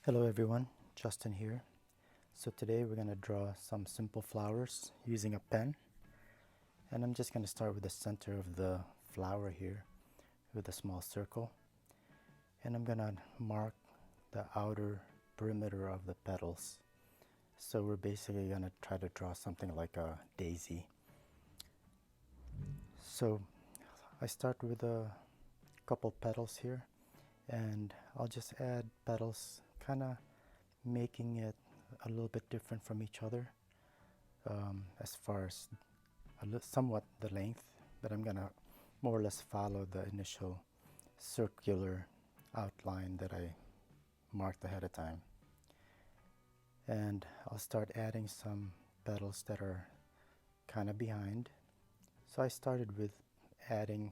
Hello everyone, Justin here. So today we're going to draw some simple flowers using a pen, and I'm just going to start with the center of the flower here with a small circle, and I'm going to mark the outer perimeter of the petals. So we're basically going to try to draw something like a daisy. So I start with a couple petals here, and I'll just add petals, kind of making it a little bit different from each other as far as somewhat the length, but I'm gonna more or less follow the initial circular outline that I marked ahead of time. And I'll start adding some petals that are kind of behind. So I started with adding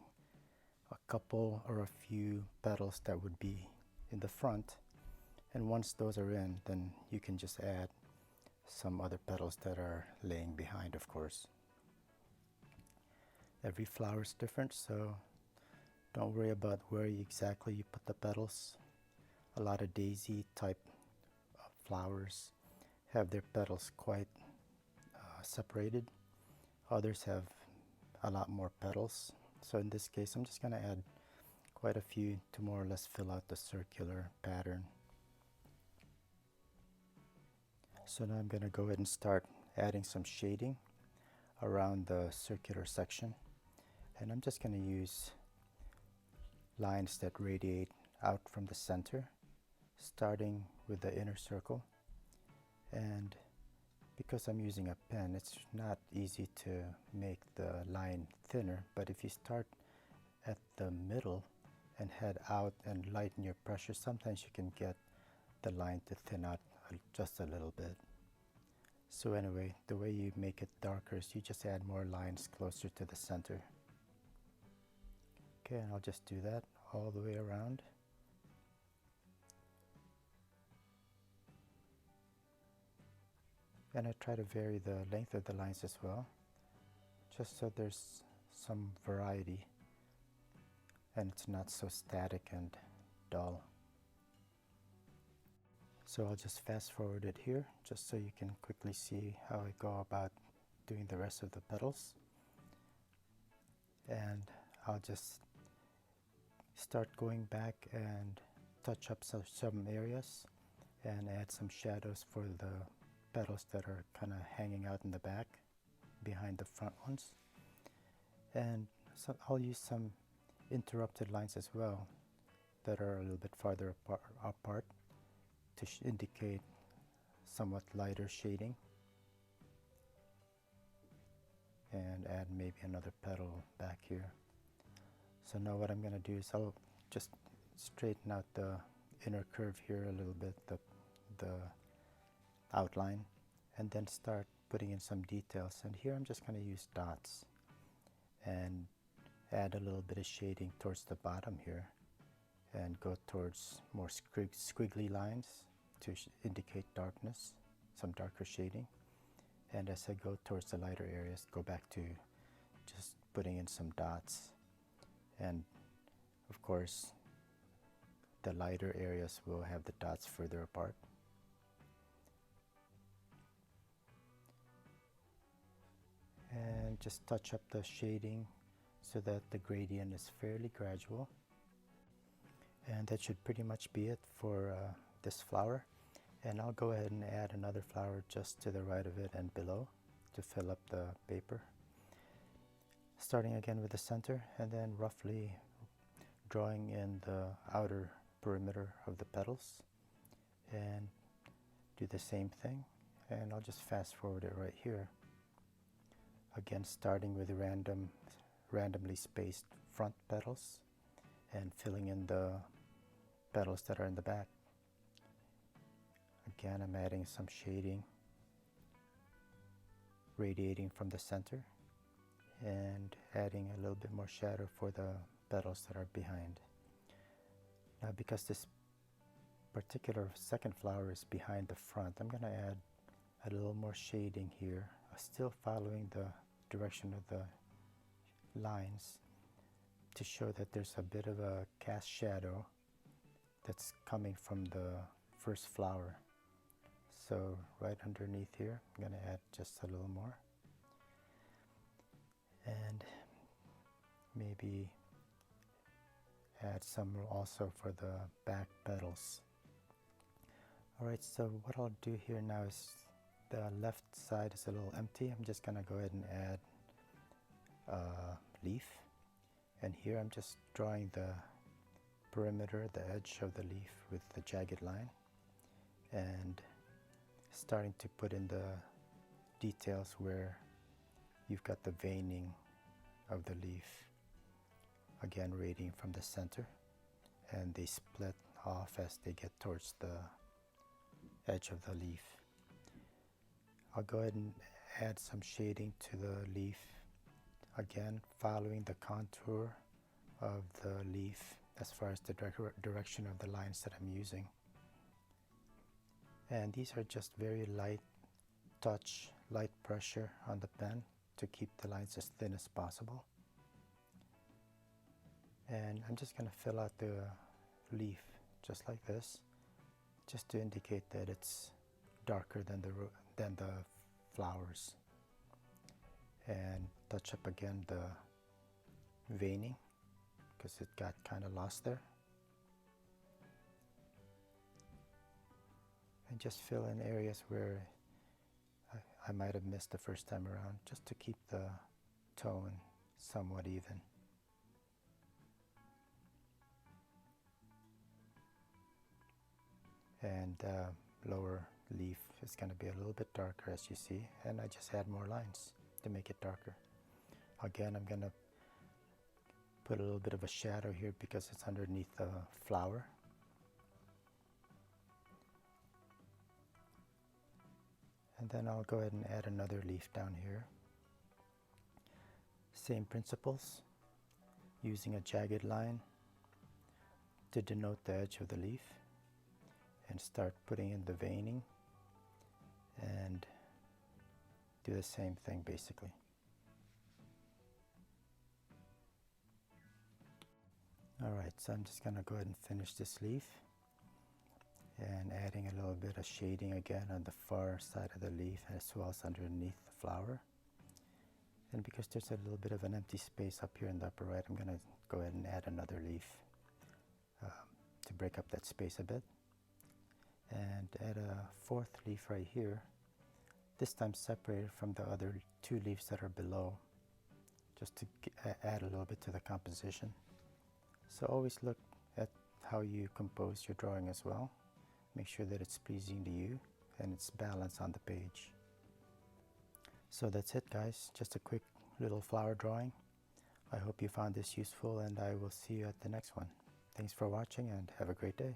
a couple or a few petals that would be in the front, and once those are in, then you can just add some other petals that are laying behind, of course. Every flower is different, so don't worry about where exactly you put the petals. A lot of daisy type flowers have their petals quite separated. Others have a lot more petals. So in this case, I'm just going to add quite a few to more or less fill out the circular pattern. So now I'm going to go ahead and start adding some shading around the circular section. And I'm just going to use lines that radiate out from the center, starting with the inner circle. And because I'm using a pen, it's not easy to make the line thinner, but if you start at the middle and head out and lighten your pressure, sometimes you can get the line to thin out just a little bit. So anyway, the way you make it darker is you just add more lines closer to the center. Okay, and I'll just do that all the way around. And I try to vary the length of the lines as well, just so there's some variety and it's not so static and dull. So I'll just fast forward it here just so you can quickly see how I go about doing the rest of the petals. And I'll just start going back and touch up some areas and add some shadows for the petals that are kind of hanging out in the back behind the front ones. And so I'll use some interrupted lines as well that are a little bit farther apart to indicate somewhat lighter shading, and add maybe another petal back here. So now what I'm going to do is I'll just straighten out the inner curve here a little bit, the outline, and then start putting in some details. And here I'm just going to use dots and add a little bit of shading towards the bottom here and go towards more squiggly lines to indicate darkness, some darker shading. And as I go towards the lighter areas, go back to just putting in some dots. And of course, the lighter areas will have the dots further apart. And just touch up the shading so that the gradient is fairly gradual. And that should pretty much be it for this flower. And I'll go ahead and add another flower just to the right of it and below to fill up the paper. Starting again with the center and then roughly drawing in the outer perimeter of the petals, and do the same thing. And I'll just fast forward it right here. Again, starting with randomly spaced front petals and filling in the petals that are in the back. Again, I'm adding some shading radiating from the center and adding a little bit more shadow for the petals that are behind. Now, because this particular second flower is behind the front, I'm going to add a little more shading here, still following the direction of the lines to show that there's a bit of a cast shadow that's coming from the first flower. So right underneath here, I'm going to add just a little more. And maybe add some also for the back petals. Alright, so what I'll do here now is the left side is a little empty. I'm just going to go ahead and add a leaf. And here I'm just drawing the perimeter, the edge of the leaf with the jagged line. And starting to put in the details where you've got the veining of the leaf, again radiating from the center, and they split off as they get towards the edge of the leaf. I'll go ahead and add some shading to the leaf, again following the contour of the leaf as far as the direction of the lines that I'm using. And these are just very light touch, light pressure on the pen to keep the lines as thin as possible. And I'm just going to fill out the leaf just like this, just to indicate that it's darker than the flowers. And touch up again the veining because it got kind of lost there. And just fill in areas where I might have missed the first time around, just to keep the tone somewhat even. And lower leaf is going to be a little bit darker, as you see, and I just add more lines to make it darker. Again, I'm going to put a little bit of a shadow here because it's underneath the flower. And then I'll go ahead and add another leaf down here. Same principles, using a jagged line to denote the edge of the leaf, and start putting in the veining and do the same thing basically. Alright, so I'm just going to go ahead and finish this leaf, and adding a little bit of shading again on the far side of the leaf as well as underneath the flower. And because there's a little bit of an empty space up here in the upper right, I'm going to go ahead and add another leaf to break up that space a bit. And add a fourth leaf right here, this time separated from the other two leaves that are below, just to add a little bit to the composition. So always look at how you compose your drawing as well. Make sure that it's pleasing to you and it's balanced on the page. So that's it, guys, just a quick little flower drawing. I hope you found this useful, and I will see you at the next one. Thanks for watching and have a great day.